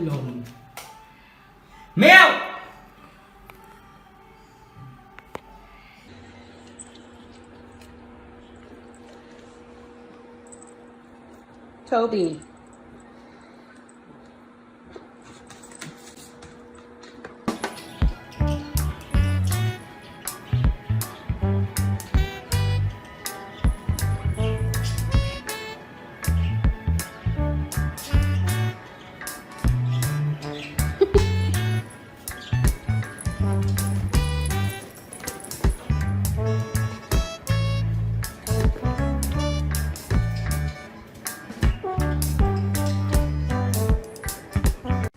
ลมแมว Toby.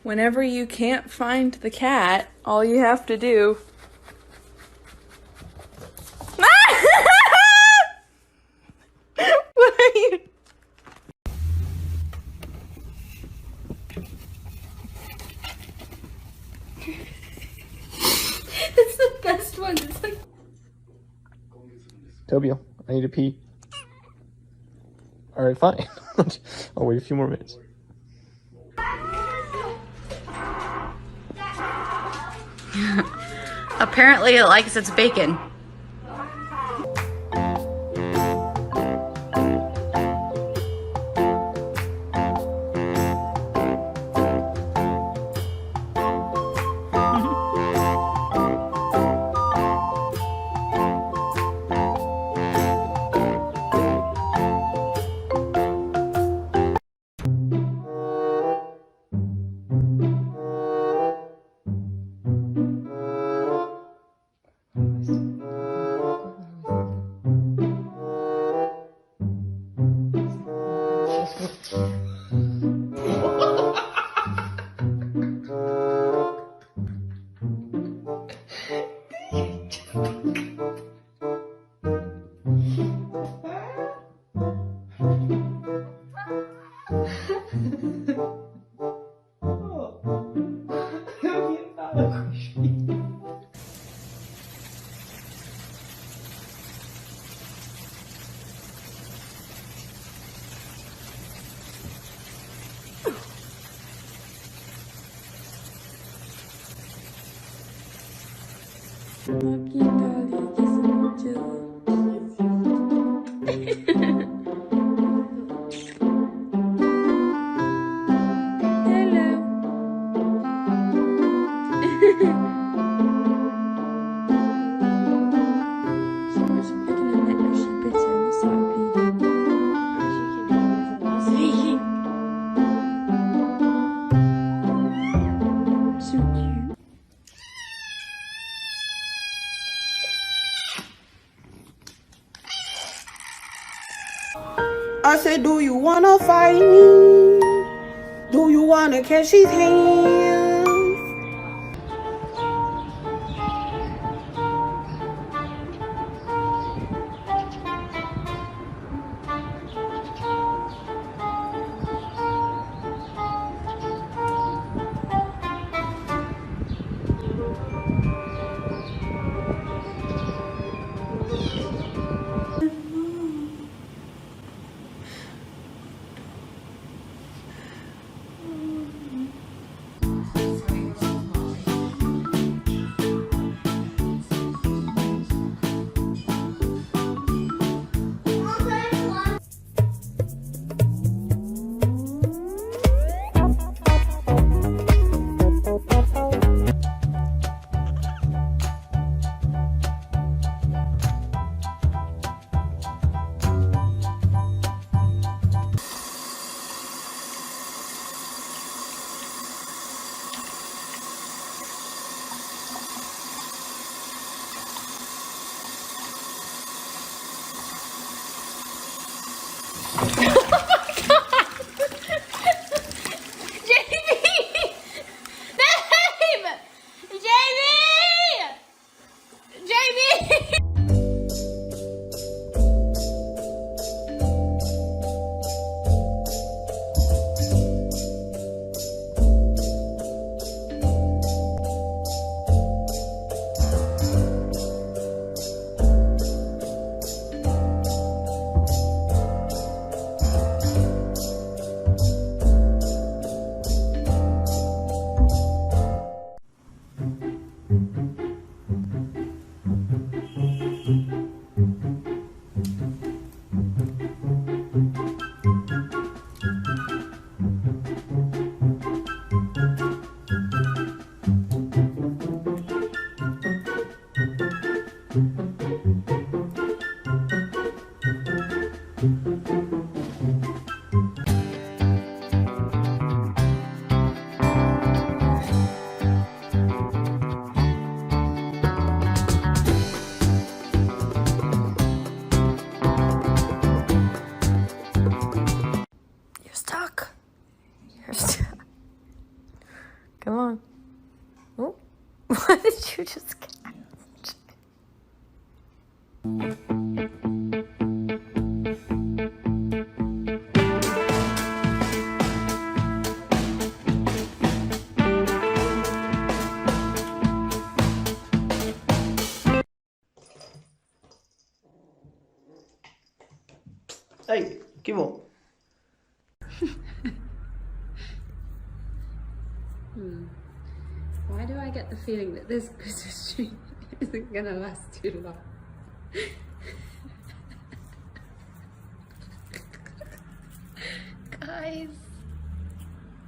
Whenever you can't find the cat, all you have to do... What are you... It's the best one. It's like... Toby, I need to pee. Alright, fine. I'll wait a few more minutes. Apparently it likes its bacon. I said, do you wanna fight me? Do you wanna catch his hands? Hey, give up. Why do I get the feeling that this Christmas tree isn't gonna last too long?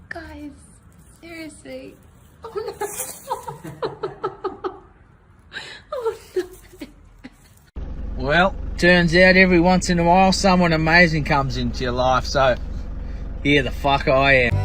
Guys, seriously. Oh no. Oh no. Well, turns out every once in a while someone amazing comes into your life, so here the fuck I am.